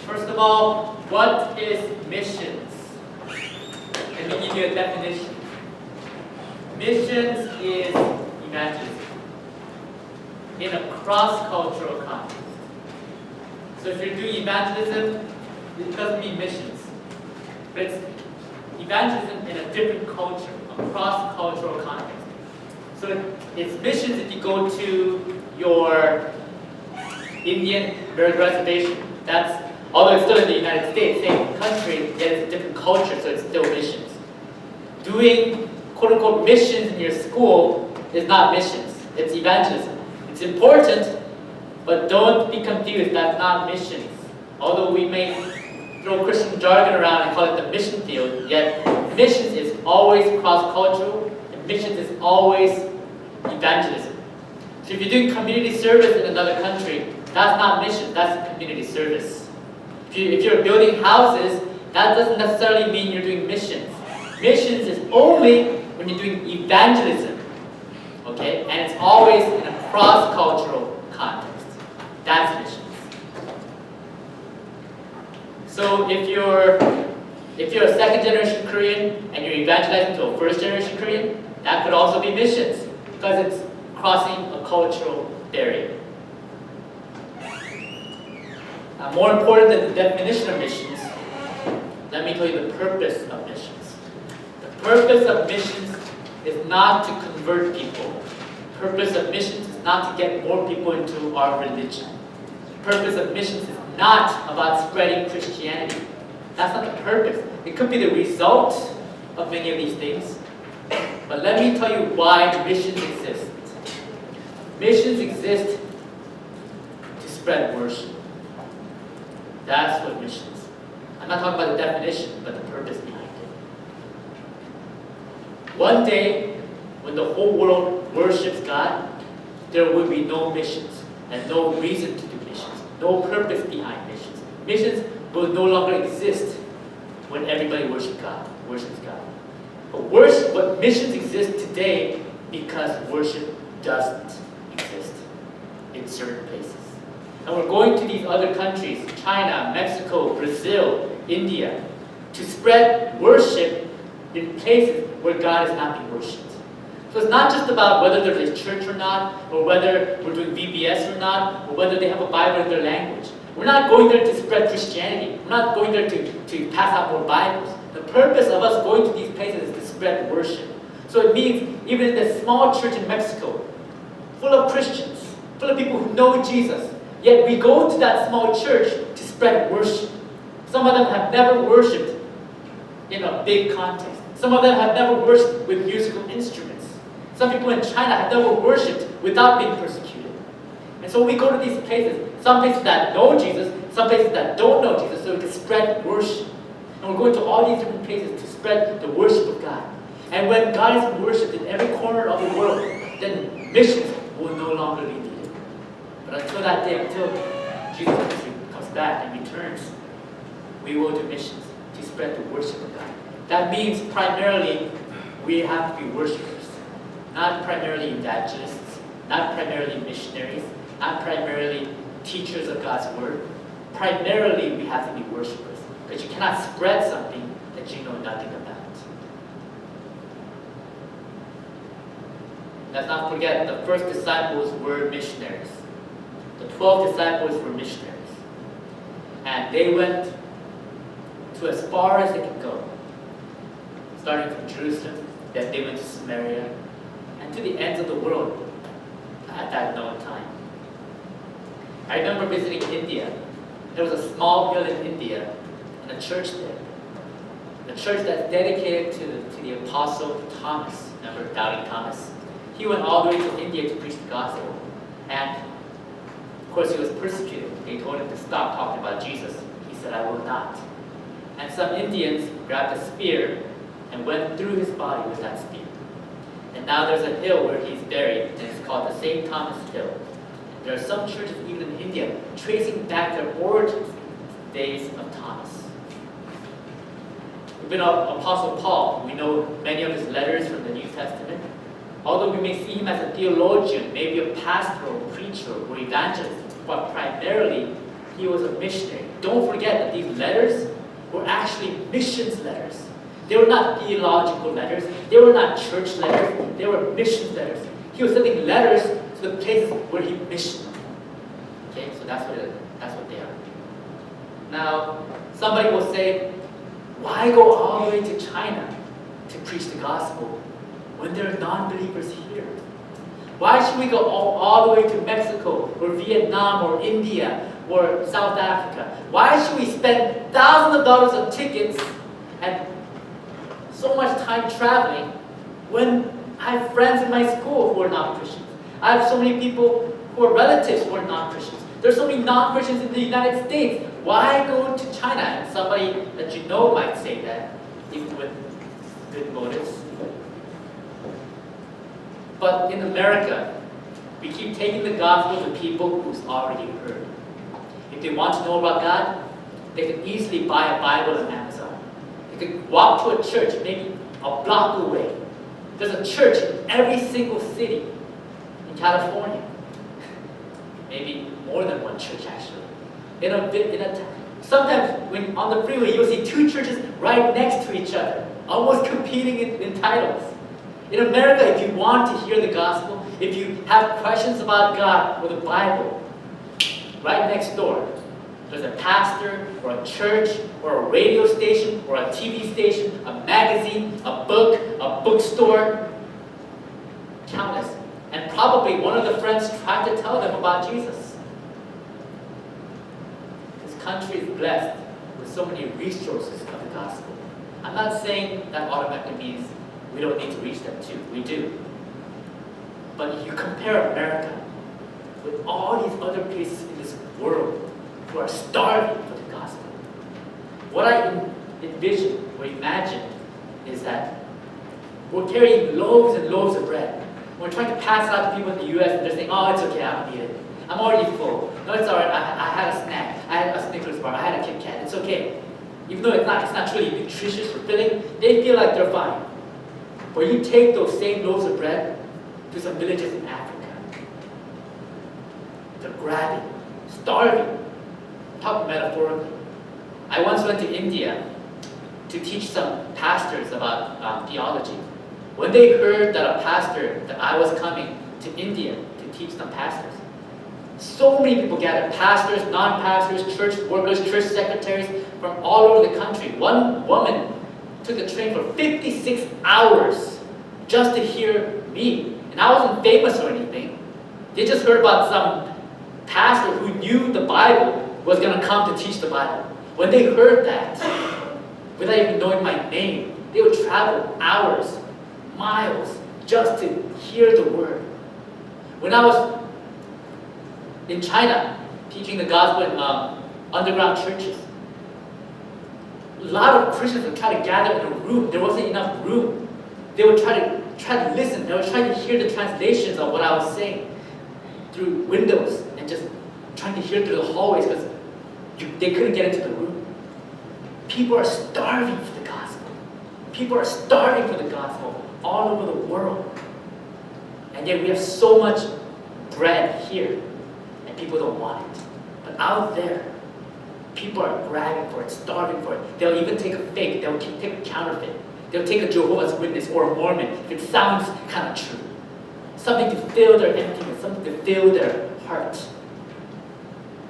First of all, what is missions? Let me give you a definition. Missions is evangelism in a cross-cultural context. So if you're doing evangelism, it doesn't mean missions, but it's evangelism in a different culture, a cross-cultural context. So it's missions if you go to your Indian reservation. That's, although it's still in the United States, same country, yet it's a different culture, so it's still missions. Doing quote-unquote missions in your school is not missions, it's evangelism. It's important, but don't be confused, that's not missions. Although we may throw Christian jargon around and call it the mission field, yet missions is always cross-cultural, and missions is always evangelism. So if you're doing community service in another country, that's not mission, that's community service. If you're building houses, that doesn't necessarily mean you're doing missions. Missions is only when you're doing evangelism, okay? And it's always in a cross-cultural context. That's missions. So if you're a second-generation Korean and you're evangelizing to a first-generation Korean, that could also be missions because it's crossing a cultural barrier. Now, more important than the definition of missions, let me tell you the purpose of missions. The purpose of missions is not to convert people. The purpose of missions is not to get more people into our religion. The purpose of missions is not about spreading Christianity. That's not the purpose. It could be the result of many of these things. But let me tell you why missions exist. Missions exist to spread worship. That's what missions. I'm not talking about the definition, but the purpose behind it. One day, when the whole world worships God, there will be no missions and no reason to do missions, no purpose behind missions. Missions will no longer exist when everybody worships God. But missions exist today because worship doesn't exist in certain places. And we're going to these other countries, China, Mexico, Brazil, India, to spread worship in places where God is not being worshipped. So it's not just about whether there's a church or not, or whether we're doing VBS or not, or whether they have a Bible in their language. We're not going there to spread Christianity. We're not going there to pass out more Bibles. The purpose of us going to these places is to spread worship. So it means even in this small church in Mexico, full of Christians, full of people who know Jesus, yet we go to that small church to spread worship. Some of them have never worshipped in a big context. Some of them have never worshipped with musical instruments. Some people in China have never worshipped without being persecuted. And so we go to these places, some places that know Jesus, some places that don't know Jesus, so we can spread worship. And we're going to all these different places to spread the worship of God. And when God is worshipped in every corner of the world, then missions will no longer be needed. But until that day, until Jesus comes back and returns, we will do missions to spread the worship of God. That means primarily we have to be worshipers, not primarily evangelists, not primarily missionaries, not primarily teachers of God's word. Primarily we have to be worshipers, because you cannot spread something that you know nothing about. Let's not forget, the first disciples were missionaries. The 12 disciples were missionaries. And they went to as far as they could go. Starting from Jerusalem, then they went to Samaria, and to the ends of the world at that known time. I remember visiting India. There was a small hill in India, and a church there. A church that's dedicated to the Apostle Thomas. Remember Doubting Thomas? He went all the way to India to preach the gospel. And of course he was persecuted. They told him to stop talking about Jesus. He said, "I will not." And some Indians grabbed a spear and went through his body with that spear. And now there's a hill where he's buried, and it's called the St. Thomas Hill. There are some churches even in India tracing back their origins to the days of Thomas. Even Apostle Paul, we know many of his letters from the New Testament. Although we may see him as a theologian, maybe a pastor or preacher or evangelist, but primarily he was a missionary. Don't forget that these letters were actually missions letters. They were not theological letters. They were not church letters. They were missions letters. He was sending letters to the places where he missioned. Okay, so that's what they are. Now, somebody will say, why go all the way to China to preach the gospel when there are non-believers here? Why should we go all the way to Mexico or Vietnam or India or South Africa? Why should we spend thousands of dollars on tickets and so much time traveling when I have friends in my school who are not Christians? I have so many people who are relatives who are not Christians. There's so many non-Christians in the United States. Why go to China? And somebody that you know might say that, even with good motives. But in America, we keep taking the gospel to people who's already heard. If they want to know about God, they can easily buy a Bible on Amazon. They could walk to a church maybe a block away. There's a church in every single city in California. Maybe more than one church actually. Sometimes when on the freeway you'll see two churches right next to each other, almost competing in titles. In America, if you want to hear the gospel, if you have questions about God or the Bible, right next door, there's a pastor or a church or a radio station or a TV station, a magazine, a book, a bookstore, countless. And probably one of the friends tried to tell them about Jesus. This country is blessed with so many resources of the gospel. I'm not saying that automatically means we don't need to reach them too. We do. But if you compare America with all these other places in this world who are starving for the gospel, what I envision or imagine is that we're carrying loaves and loaves of bread. We're trying to pass it out to people in the U.S. and they're saying, oh, it's okay, I don't need it. I'm already full. No, it's all right, I had a snack. I had a Snickers bar. I had a Kit Kat. It's okay. Even though it's not really nutritious or filling, they feel like they're fine. But you take those same loaves of bread to some villages in Africa. They're grabbing, starving. Talk metaphorically. I once went to India to teach some pastors about theology. When they heard that I was coming to India to teach some pastors, so many people gathered, pastors, non-pastors, church workers, church secretaries from all over the country. One woman took the train for 56 hours just to hear me. And I wasn't famous or anything. They just heard about some pastor who knew the Bible was going to come to teach the Bible. When they heard that, without even knowing my name, they would travel hours, miles, just to hear the word. When I was in China, teaching the gospel in underground churches, a lot of Christians would try to gather in a room. There wasn't enough room. They would try to listen. They would try to hear the translations of what I was saying through windows and just trying to hear through the hallways because they couldn't get into the room. People are starving for the gospel. People are starving for the gospel all over the world. And yet we have so much bread here and people don't want it. But out there, people are grabbing for it, starving for it. They'll even take a fake, they'll take a counterfeit. They'll take a Jehovah's Witness or a Mormon if it sounds kind of true. Something to fill their emptiness, something to fill their heart.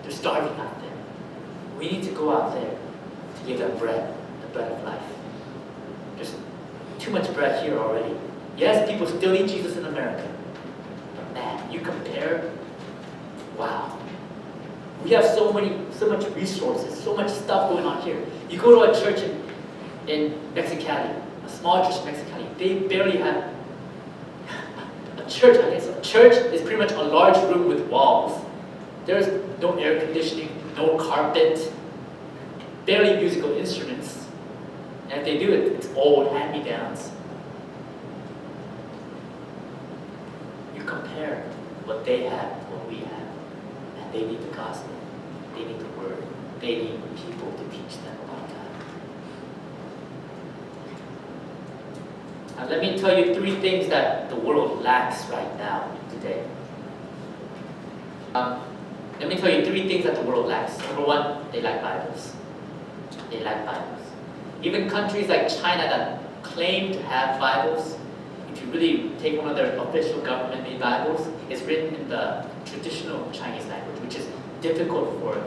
They're starving out there. We need to go out there to give them bread, the bread of life. There's too much bread here already. Yes, people still eat Jesus in America. But man, you compare, wow. We have so much resources, so much stuff going on here. You go to a church in Mexicali, a small church in Mexicali, they barely have a church. I guess a church is pretty much a large room with walls. There's no air conditioning, no carpet, barely musical instruments. And if they do it, it's old hand-me-downs. You compare what they have, what we have, and they need the gospel. They need the word. They need people to teach them about God. Now let me tell you 3 things that the world lacks right now, today. Let me tell you 3 things that the world lacks. Number 1, they lack Bibles. They lack Bibles. Even countries like China that claim to have Bibles, if you really take one of their official government-made Bibles, it's written in the traditional Chinese language, which is difficult for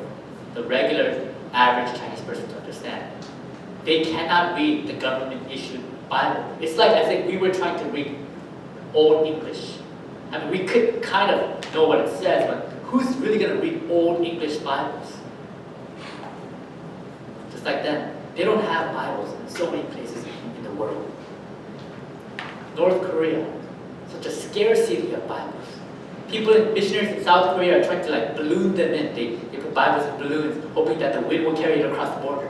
the regular, average Chinese person to understand. They cannot read the government-issued Bible. It's like as if we were trying to read Old English. I mean, we could kind of know what it says, but who's really going to read Old English Bibles? Just like them. They don't have Bibles in so many places in the world. North Korea, such a scarcity of Bibles. People, missionaries in South Korea are trying to like balloon them in. They put Bibles in balloons, hoping that the wind will carry it across the border.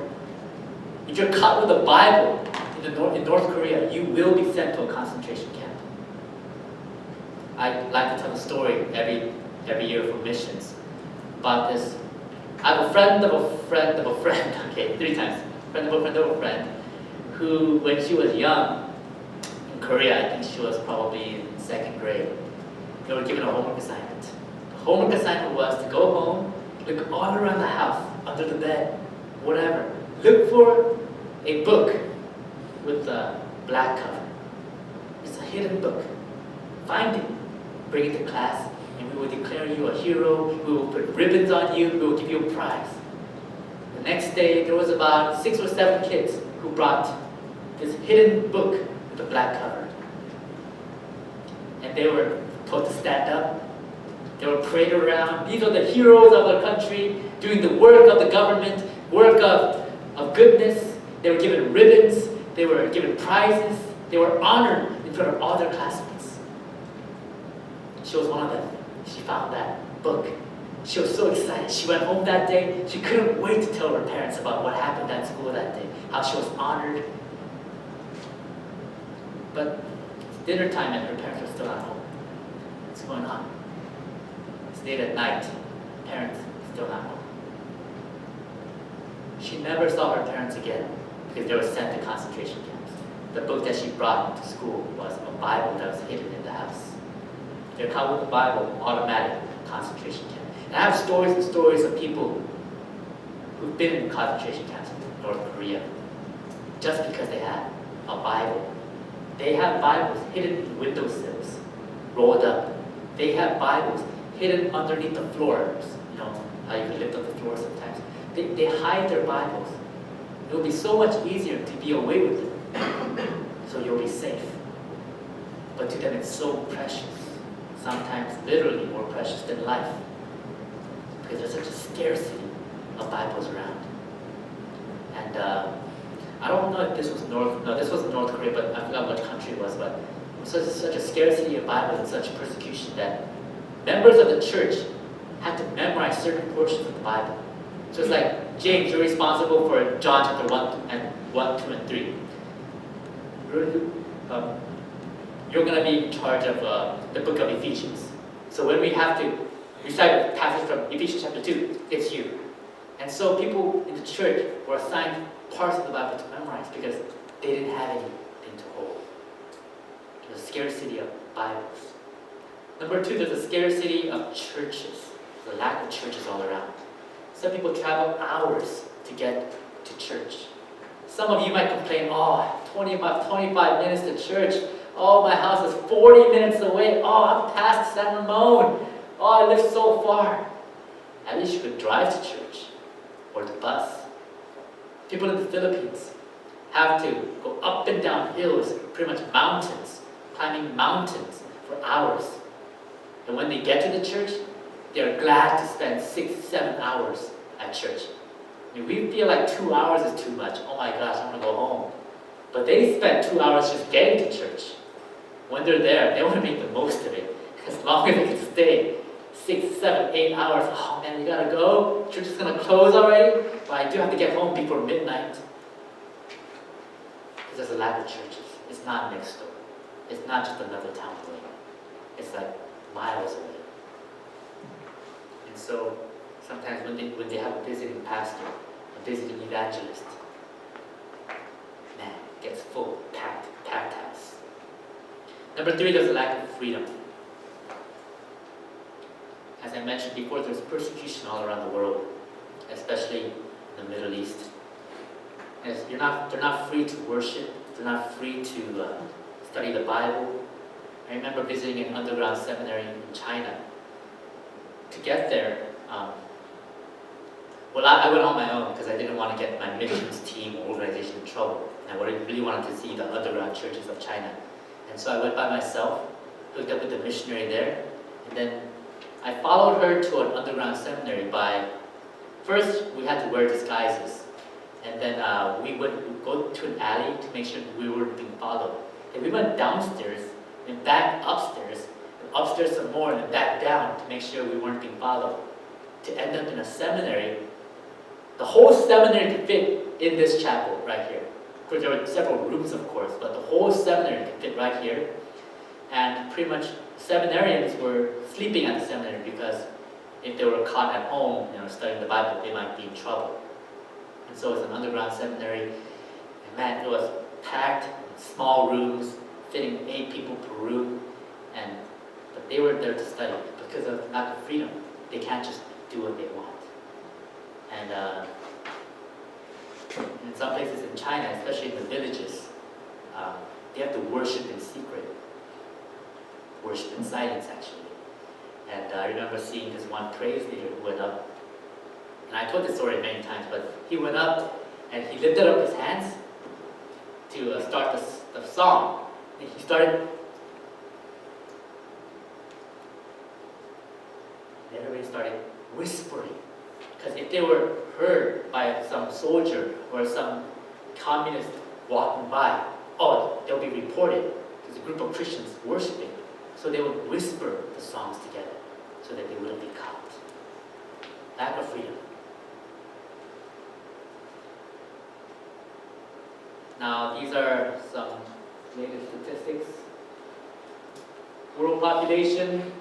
If you're caught with a Bible in North Korea, you will be sent to a concentration camp. I like to tell the story every year for missions about this. I have a friend of a friend of a friend, okay, 3 times. Friend of a friend of a friend, who, when she was young, in Korea, I think she was probably in 2nd grade, they were given a homework assignment. The homework assignment was to go home, look all around the house, under the bed, whatever. Look for a book with a black cover. It's a hidden book. Find it, bring it to class, and we will declare you a hero, we will put ribbons on you, we will give you a prize. The next day, there was about 6 or 7 kids who brought this hidden book with a black cover. And they were told to stand up. They were paraded around. These are the heroes of our country, doing the work of the government, work of goodness. They were given ribbons. They were given prizes. They were honored in front of all their classmates. She was one of them. She found that book. She was so excited. She went home that day. She couldn't wait to tell her parents about what happened at school that day, how she was honored. But it's dinner time and her parents are still at home. What's going on? It's late at night. Parents still not home. She never saw her parents again because they were sent to concentration camps. The book that she brought to school was a Bible that was hidden in the house. They're caught with the Bible, automatic concentration camp. And I have stories and stories of people who've been in concentration camps in North Korea just because they had a Bible. They have Bibles hidden in windowsills, rolled up. They have Bibles hidden underneath the floors. You know how you can lift up the floor sometimes. They hide their Bibles. It will be so much easier to be away with it, so you'll be safe. But to them it's so precious, sometimes literally more precious than life, because there's such a scarcity of Bibles around. And I don't know if this was this wasn't North Korea, but I forgot which country it was, but such a scarcity of Bibles and such persecution that members of the church had to memorize certain portions of the Bible. So it's like, James, you're responsible for John chapter 1, 2, and 3. You're going to be in charge of the book of Ephesians. So when we have to recite a passage from Ephesians chapter 2, it's you. And so people in the church were assigned parts of the Bible to memorize because they didn't have anything to hold. There's a scarcity of Bibles. Number 2, there's a scarcity of churches. There's a lack of churches all around. Some people travel hours to get to church. Some of you might complain, 25 minutes to church. Oh, my house is 40 minutes away. Oh, I'm past San Ramon. Oh, I live so far. At least you could drive to church or the bus. People in the Philippines have to go up and down hills, pretty much mountains, climbing mountains for hours. And when they get to the church, they're glad to spend 6-7 hours at church. I mean, we feel like 2 hours is too much. Oh my gosh, I'm going to go home. But they spend 2 hours just getting to church. When they're there, they want to make the most of it. As long as they can stay 6, 7, 8 hours, oh man, you gotta go. Church is going to close already. But I do have to get home before midnight. Because there's a lack of churches. It's not next door. It's not just another town away. It's like miles away. And so sometimes when they have a visiting pastor, a visiting evangelist, man, it gets full, packed house. Number 3, there's a lack of freedom. As I mentioned before, there's persecution all around the world, especially in the Middle East. They're not free to worship. They're not free to study the Bible. I remember visiting an underground seminary in China. To get there, I went on my own because I didn't want to get my missions team or organization in trouble. And I really wanted to see the underground churches of China. And so I went by myself, hooked up with the missionary there, and then I followed her to an underground seminary first we had to wear disguises, and then we would go to an alley to make sure we weren't being followed. And we went downstairs, and back upstairs, and upstairs some more, and then back down to make sure we weren't being followed. To end up in a seminary, the whole seminary could fit in this chapel right here. Of course, there were several rooms, of course, but the whole seminary could fit right here. And pretty much seminarians were sleeping at the seminary because if they were caught at home, studying the Bible, they might be in trouble. And so it's an underground seminary, and man, it was packed, small rooms, fitting 8 people per room, but they were there to study because of lack of freedom. They can't just do what they want. And in some places in China, especially in the villages, they have to worship in secret. Worship in silence, actually. And I remember seeing this one praise leader who went up, and I told this story many times, but he went up and he lifted up his hands to start the song. And he started, and everybody started whispering. Because if they were heard by some soldier or some communist walking by, they'll be reported. There's a group of Christians worshiping. So they would whisper the songs together so that they wouldn't be caught. Lack of freedom. Now, these are some latest statistics. World population,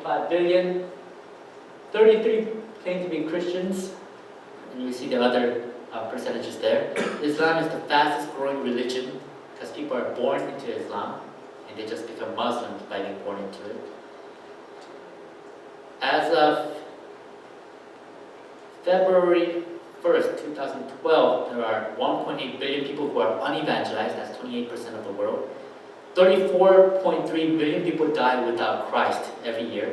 6.5 billion. 33 claim to be Christians. And you see the other percentages there. Islam is the fastest growing religion because people are born into Islam. And they just become Muslims by being born into it. As of February 1st, 2012, there are 1.8 billion people who are unevangelized, that's 28% of the world. 34.3 billion people die without Christ every year.